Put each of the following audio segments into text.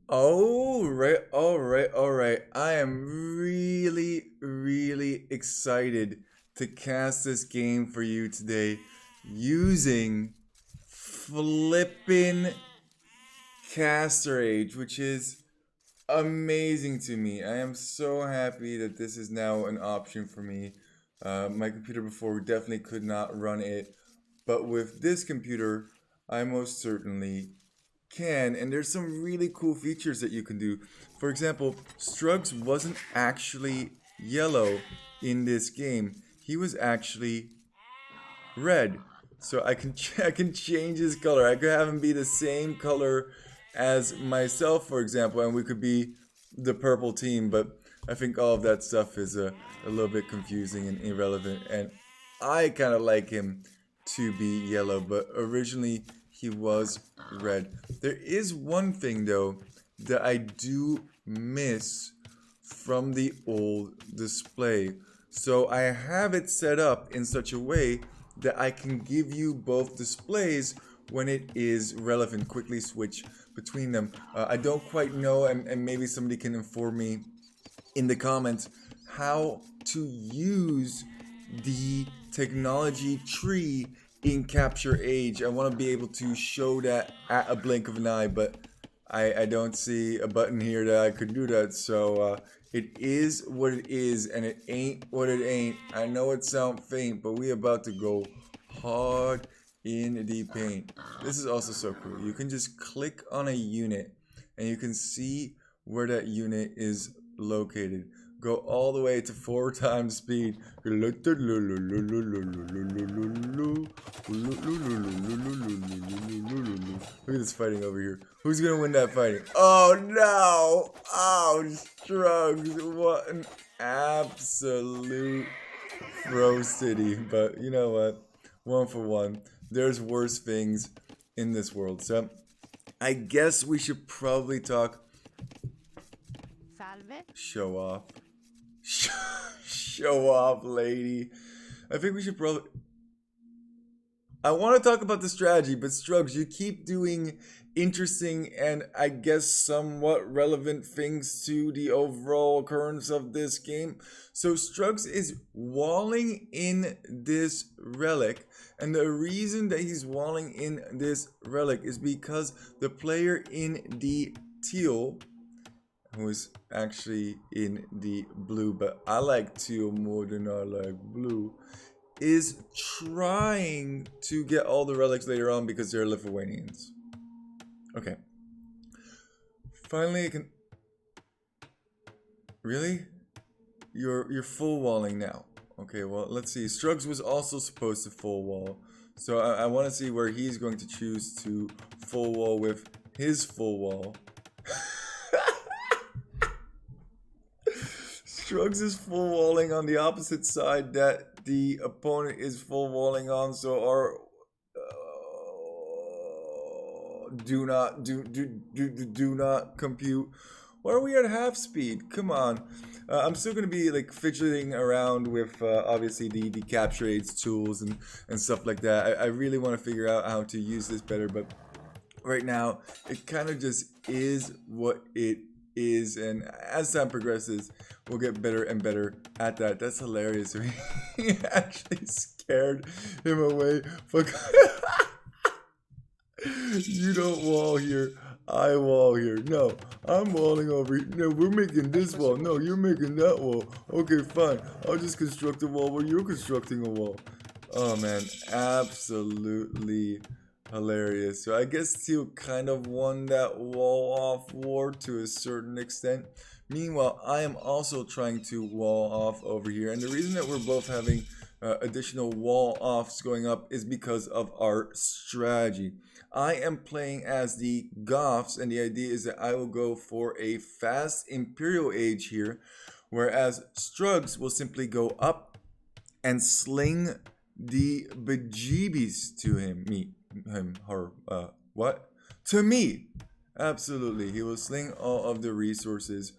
All right. I am really excited to cast this game for you today using flippin' Caster Age, which is amazing to me. I am so happy that this is now an option for me. My computer before definitely could not run it, but with this computer, I most certainly can. And there's some really cool features that you can do. For example, Struggs wasn't actually yellow in this game. He was actually red. So I can I can change his color. I could have him be the same color as myself, for example, and we could be the purple team. But I think all of that stuff is a little bit confusing and irrelevant. And I kind of like him to be yellow, but originally he was red. There is one thing though that I do miss from the old display. So I have it set up in such a way that I can give you both displays when it is relevant. Quickly switch between them. I don't quite know, and maybe somebody can inform me in the comments how to use the technology tree in Capture Age. I want to be able to show that at a blink of an eye, but I don't see a button here that I could do that. So it is what it is, and it ain't what it ain't. I know it sounds faint, but we about to go hard in the paint. This is also so cool. You can just click on a unit, and you can see where that unit is located. Go all the way to 4 times speed. Look at this fighting over here. Who's gonna win that fighting? Oh no! Oh, Struggs. What an absolute throw city. But you know what? One for one. There's worse things in this world. So I guess we should probably talk. Salve. Show off. Show off, lady. I think we should probably. I want to talk about the strategy, but Struggs, you keep doing interesting and I guess somewhat relevant things to the overall occurrence of this game. So Struggs is walling in this relic, and the reason that he's walling in this relic is because the player in the teal, who is actually in the blue, but I like teal more than I like blue, is trying to get all the relics later on because they're Lithuanians. Okay. Finally, I can. Really? You're full walling now. Okay, well, let's see. Struggs was also supposed to full wall. So I want to see where he's going to choose to full wall with his full wall. Struggs is full walling on the opposite side that the opponent is full walling on, so our do not compute. Why are we at half speed? Come on. I'm still gonna be like fidgeting around with obviously the capture aids tools and stuff like that. I really want to figure out how to use this better, but right now it kind of just is what it is, and as time progresses we'll get better and better at that. That's hilarious. He actually scared him away. Fuck. You don't wall here, I wall here. No, I'm walling over here. No, we're making this wall. No, you're making that wall. Okay, fine. I'll just construct a wall where you're constructing a wall. Oh man, absolutely hilarious. So I guess Teal kind of won that wall off war to a certain extent. Meanwhile, I am also trying to wall off over here. And the reason that we're both having additional wall offs going up is because of our strategy. I am playing as the Goths, and the idea is that I will go for a fast Imperial Age here, whereas Struggs will simply go up and sling the bejeebies to what? To me! Absolutely. He will sling all of the resources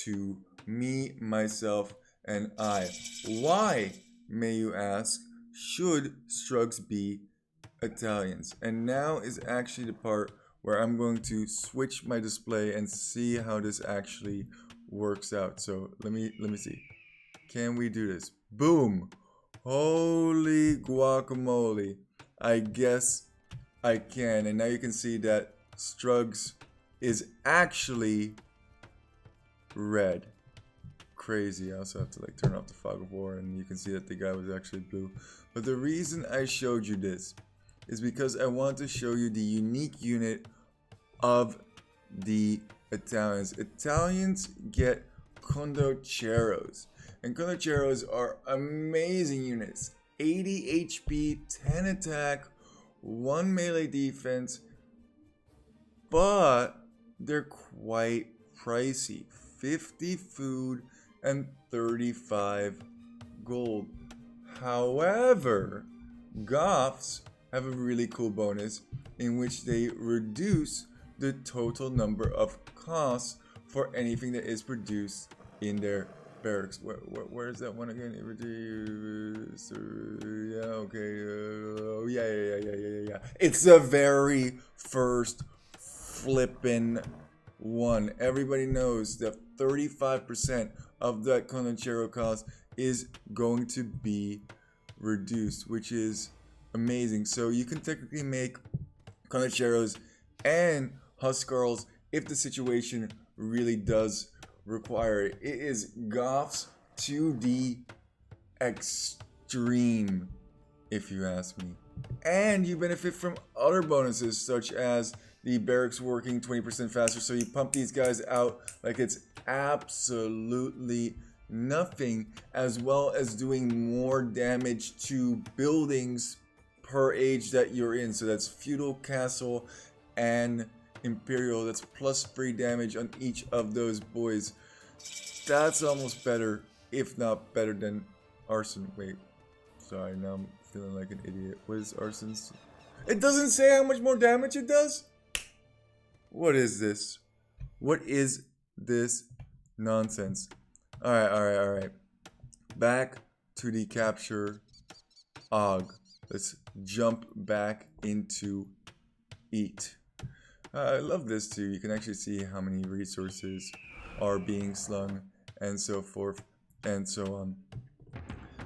to me, myself, and I. Why, may you ask, should Struggs be Italians? And now is actually the part where I'm going to switch my display and see how this actually works out. So let me see. Can we do this? Boom! Holy guacamole. I guess I can. And now you can see that Struggs is actually red. Crazy. I also have to like turn off the fog of war, and you can see that the guy was actually blue. But the reason I showed you this is because I want to show you the unique unit of the Italians. Italians get Condottieros, and Condottieros are amazing units. 80 HP, 10 attack, 1 melee defense, but they're quite pricey. 50 food and 35 gold. However, Goths have a really cool bonus in which they reduce the total number of costs for anything that is produced in their barracks. Where is that one again? Yeah, okay. Yeah. It's the very first flippin' one. Everybody knows that 35% of that Condottiero cost is going to be reduced, which is amazing. So you can technically make Condottieros and Huskarls if the situation really does require it. It is Goths to the extreme, if you ask me. And you benefit from other bonuses, such as the barracks working 20% faster, so you pump these guys out like it's absolutely nothing, as well as doing more damage to buildings per age that you're in. So that's feudal, castle, and imperial. That's plus 3 damage on each of those boys. That's almost better, if not better than arson. Wait, sorry, now I'm feeling like an idiot. What is arson's? It doesn't say how much more damage it does? What is this? What is this nonsense? Alright. Back to the capture Og. Let's jump back into eat. I love this too. You can actually see how many resources are being slung and so forth and so on.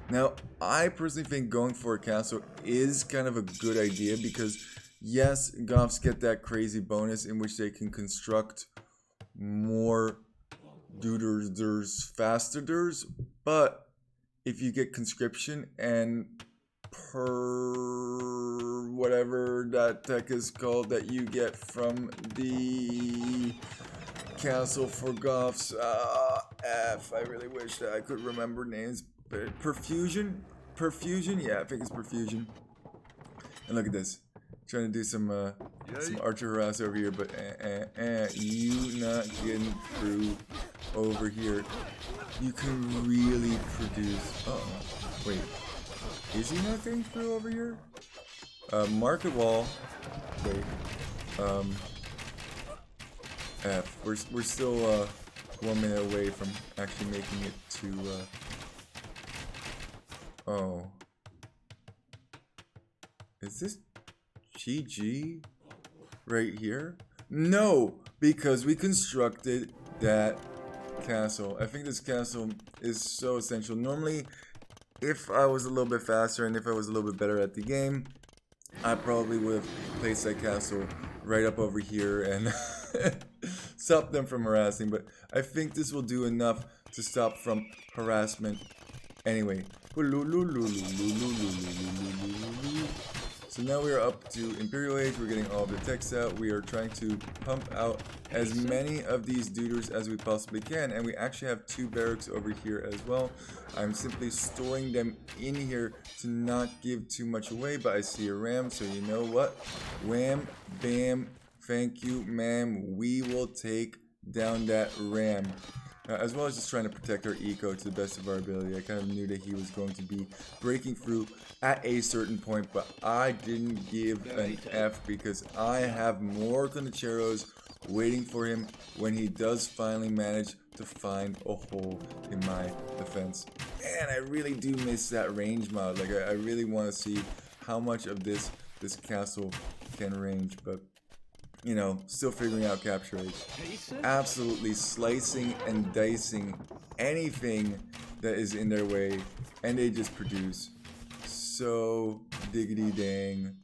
Now, I personally think going for a castle is kind of a good idea because yes, Goths get that crazy bonus in which they can construct more fasters, but if you get conscription and per whatever that tech is called that you get from the castle for Goths, I really wish that I could remember names. Perfusion? Yeah, I think it's perfusion. And look at this. Trying to do some archer harass over here, but you not getting through over here. You can really produce. Wait, is he not getting through over here? Market wall. Wait. F. We're still 1 minute away from actually making it to. Oh. Is this GG right here? No, because we constructed that castle. I think this castle is so essential. Normally, if I was a little bit faster and if I was a little bit better at the game, I probably would have placed that castle right up over here and stop them from harassing. But I think this will do enough to stop from harassment anyway. So now we are up to Imperial Age. We're getting all of the techs out. We are trying to pump out as many of these duders as we possibly can. And we actually have 2 barracks over here as well. I'm simply storing them in here to not give too much away. But I see a ram, so you know what? Wham, bam, thank you, ma'am. We will take down that ram. As well as just trying to protect our eco to the best of our ability. I kind of knew that he was going to be breaking through at a certain point, but I didn't give an F because I have more Condottieros waiting for him when he does finally manage to find a hole in my defense. Man, I really do miss that range mod. Like, I really want to see how much of this castle can range, but you know, still figuring out capture rate. Absolutely slicing and dicing anything that is in their way, and they just produce so diggity dang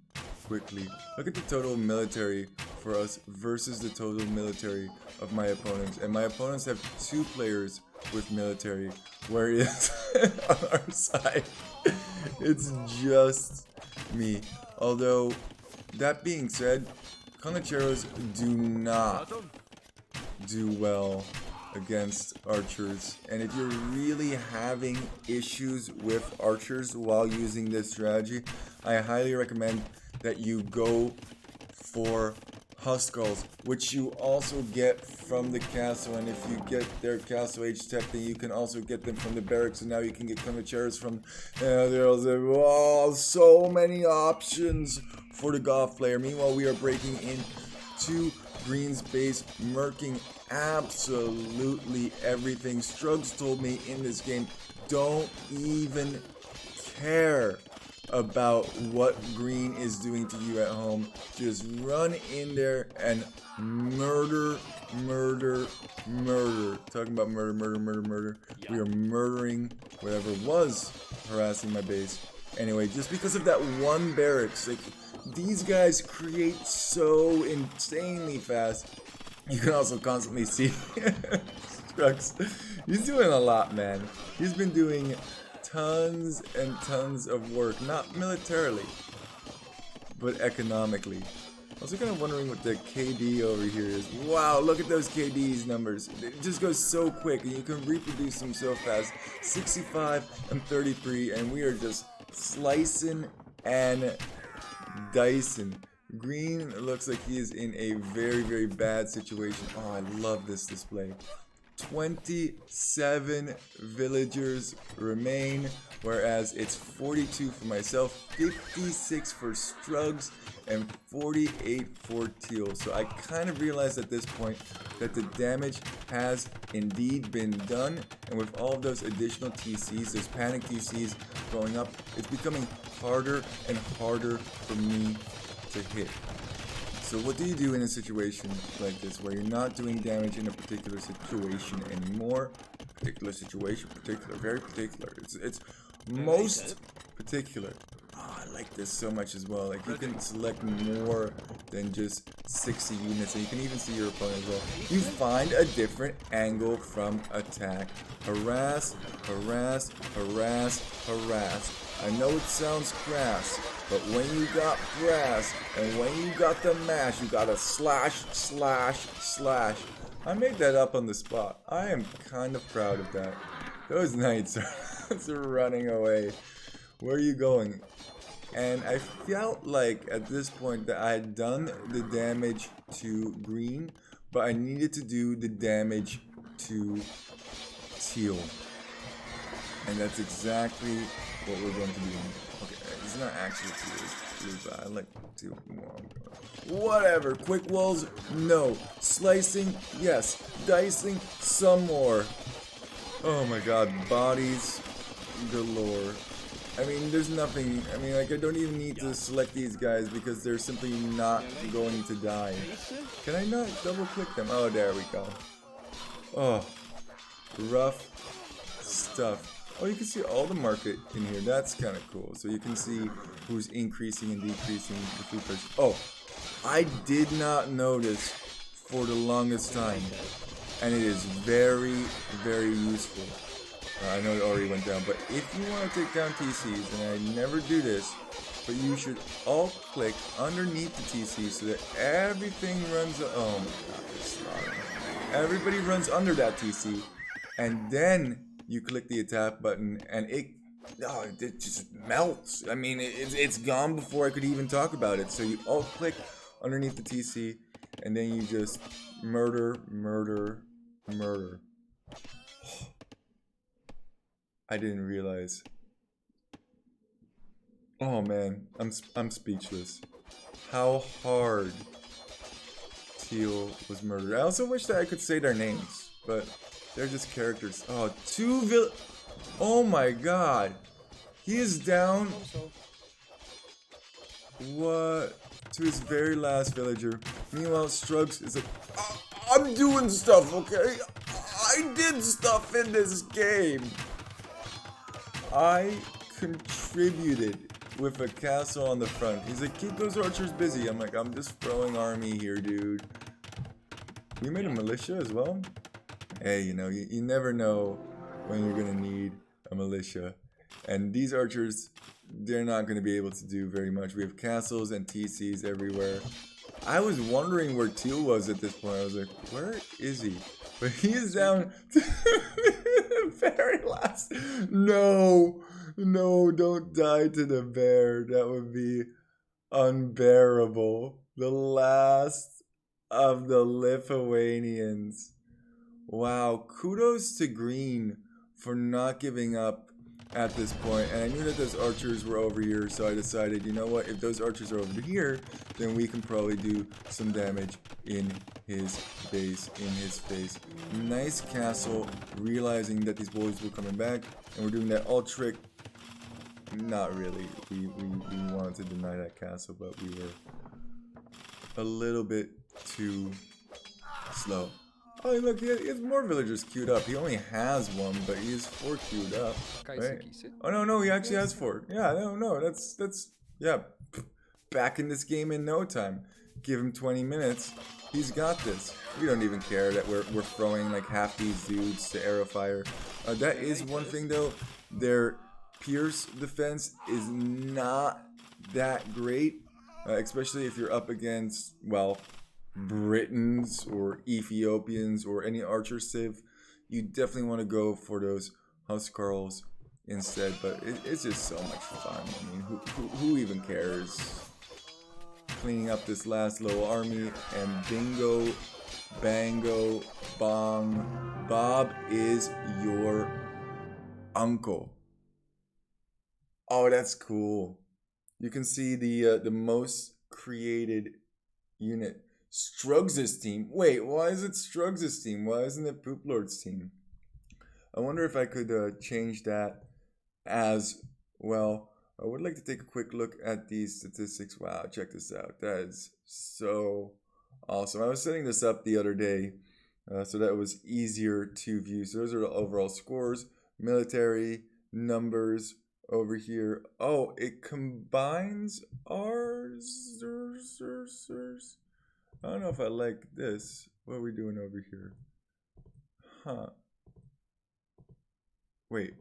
quickly. Look at the total military for us versus the total military of my opponents, and my opponents have 2 players with military, whereas on our side it's just me. Although that being said, Condottieros do not do well against archers, and if you're really having issues with archers while using this strategy, I highly recommend that you go for Huskarls, which you also get from the castle, and if you get their castle age tech, then you can also get them from the barracks, and now you can get Condottieros from so many options for the Goth player. Meanwhile, we are breaking into Green's base, murking absolutely everything. Struggs told me in this game, don't even care about what Green is doing to you at home. Just run in there and murder, murder, murder. Talking about murder, murder, murder, murder. We are murdering whatever was harassing my base. Anyway, just because of that one barracks, like, these guys create so insanely fast. You can also constantly see Struggs. He's doing a lot, man. He's been doing tons and tons of work, not militarily, but economically. Also kind of wondering what the KD over here is. Wow, look at those KD's numbers. It just goes so quick, and you can reproduce them so fast. 65 and 33, and we are just slicing and dicing. Green looks like he is in a very, very bad situation. Oh, I love this display. 27 villagers remain, whereas it's 42 for myself, 56 for Struggs, and 48 for Teal. So I kind of realized at this point that the damage has indeed been done, and with all of those additional TCs, those panic TCs going up, it's becoming harder and harder for me to hit. So what do you do in a situation like this where you're not doing damage in a particular situation anymore? Particular situation, particular, very particular. It's most particular. Oh, I like this so much as well. Like, you can select more than just 60 units, and you can even see your opponent as well. You find a different angle from attack. Harass, harass, harass, harass. I know it sounds crass, but when you got brass and when you got the mash, you gotta slash, slash, slash. I made that up on the spot. I am kind of proud of that. Those knights are running away. Where are you going? And I felt like at this point that I had done the damage to Green, but I needed to do the damage to Teal. And that's exactly what we're going to do. Okay, it's not actually Teal, it's Teal, but I like Teal more. Whatever, quick walls, no. Slicing, yes. Dicing, some more. Oh my god, bodies galore. I mean, there's nothing, I mean, like, I don't even need to select these guys because they're simply not going to die. Can I not double click them? Oh, there we go. Oh, rough stuff. Oh, you can see all the market in here. That's kind of cool. So you can see who's increasing and decreasing the food price. Oh, I did not notice for the longest time. And it is very, very useful. I know it already went down, but if you want to take down TCs, and I never do this, but you should alt-click underneath the TC so that everything runs. Oh my god, this slaughter. Everybody runs under that TC, and then you click the attack button, and it just melts. I mean, it's gone before I could even talk about it. So you alt-click underneath the TC, and then you just murder, murder, murder. I didn't realize. Oh man, I'm speechless. How hard Teal was murdered. I also wish that I could say their names, but they're just characters. Oh, oh my god. He is down. What? to his very last villager. Meanwhile, Struggs is like, I'm doing stuff, okay? I did stuff in this game. I contributed with a castle on the front. He's like, keep those archers busy. I'm like, I'm just throwing army here, dude. We made a militia as well. Hey, you know, you never know when you're gonna need a militia. And these archers, they're not gonna be able to do very much. We have castles and TCs everywhere. I was wondering where Teal was at this point. I was like, where is he? But he is down to the very last. No, don't die to the bear. That would be unbearable. The last of the Lithuanians. Wow, kudos to Green for not giving up at this point. And I knew that those archers were over here, so I decided, you know what, if those archers are over here, then we can probably do some damage in his base, in his face. Nice castle, realizing that these boys were coming back, and we're doing that all trick. Not really. We wanted to deny that castle, but we were a little bit too slow. Oh, look, he has more villagers queued up. He only has one, but he has 4 queued up, right? Oh, no, he actually has 4. Yeah, no, that's, yeah, back in this game in no time. Give him 20 minutes, he's got this. We don't even care that we're throwing like half these dudes to arrow fire. That is one thing, though. Their pierce defense is not that great, especially if you're up against, well, Britons or Ethiopians or any archer civ. You definitely want to go for those Huskarls instead, but it's just so much fun. I mean, who even cares? Cleaning up this last little army, and bingo, bango, bong, Bob is your uncle. Oh, that's cool. You can see the most created unit. Struggs' team. Wait, why is it Struggs' team? Why isn't it Poop Lord's team? I wonder if I could change that as well. I would like to take a quick look at these statistics. Wow, check this out. That is so awesome. I was setting this up the other day so that it was easier to view. So those are the overall scores. Military, numbers over here. Oh, it combines ours. I don't know if I like this. What are we doing over here? Huh. Wait.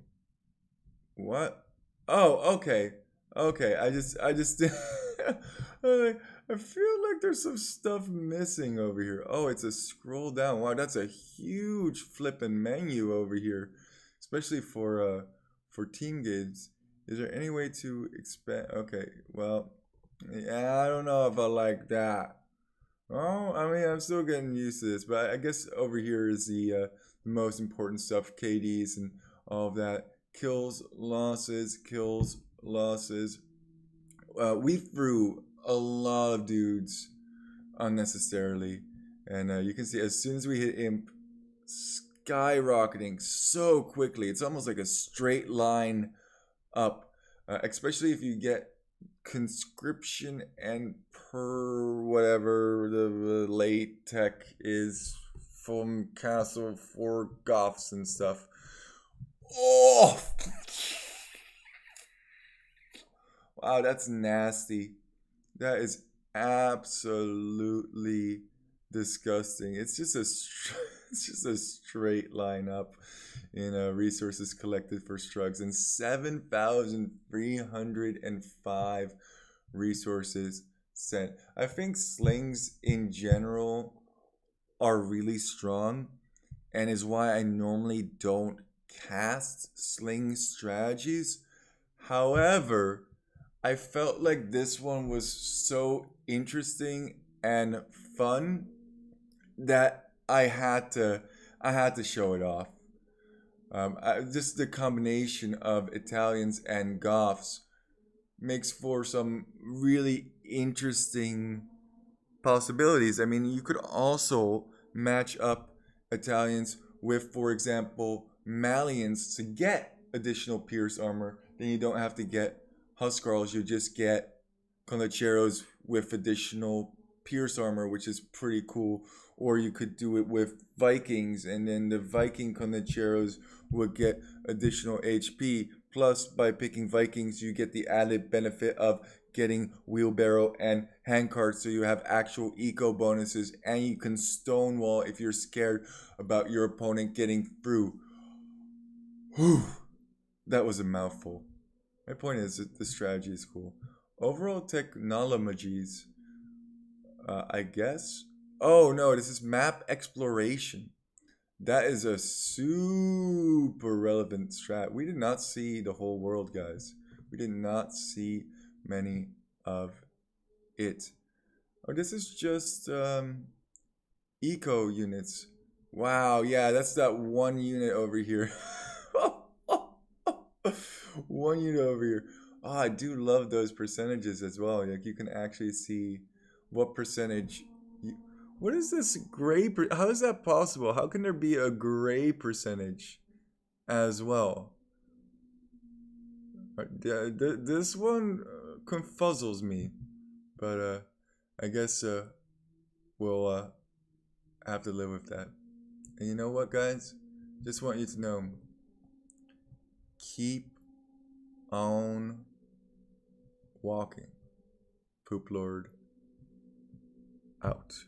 What? Oh, okay. Okay, I just I feel like there's some stuff missing over here. Oh, it's a scroll down. Wow, that's a huge flippin' menu over here. Especially for team gigs. Is there any way to expand? Okay, well, yeah, I don't know if I like that. Oh, I mean, I'm still getting used to this, but I guess over here is the most important stuff, KDs and all of that. Kills, losses. We threw a lot of dudes unnecessarily, and you can see as soon as we hit imp, skyrocketing so quickly. It's almost like a straight line up, especially if you get conscription and per whatever the late tech is from castle for Goths and stuff. Oh, wow, that's nasty. That is absolutely disgusting. It's just a straight line up in resources collected for Struggs, and 7,305 resources sent. I think slings in general are really strong, and is why I normally don't cast sling strategies. However, I felt like this one was so interesting and fun that I had to show it off. Just the combination of Italians and Goths makes for some really interesting possibilities. I mean, you could also match up Italians with, for example, Malians to get additional pierce armor. Then you don't have to get Huskarls, you just get Condottieros with additional pierce armor, which is pretty cool. Or you could do it with Vikings, and then the Viking Condottieros would get additional HP. Plus, by picking Vikings, you get the added benefit of getting wheelbarrow and handcart, so you have actual eco bonuses, and you can stonewall if you're scared about your opponent getting through. Whew, that was a mouthful. My point is that the strategy is cool. Overall technologies, I guess. Oh no, this is map exploration. That is a super relevant strat. We did not see the whole world, guys. We did not see many of it. Oh, this is just eco units. Wow, yeah, that's that one unit over here. One unit over here. Oh, I do love those percentages as well. Like you can actually see what percentage. What is this gray? How is that possible? How can there be a gray percentage as well? This one confuzzles me, but I guess we'll have to live with that. And you know what, guys? Just want you to know, keep on walking. Poop Lord out.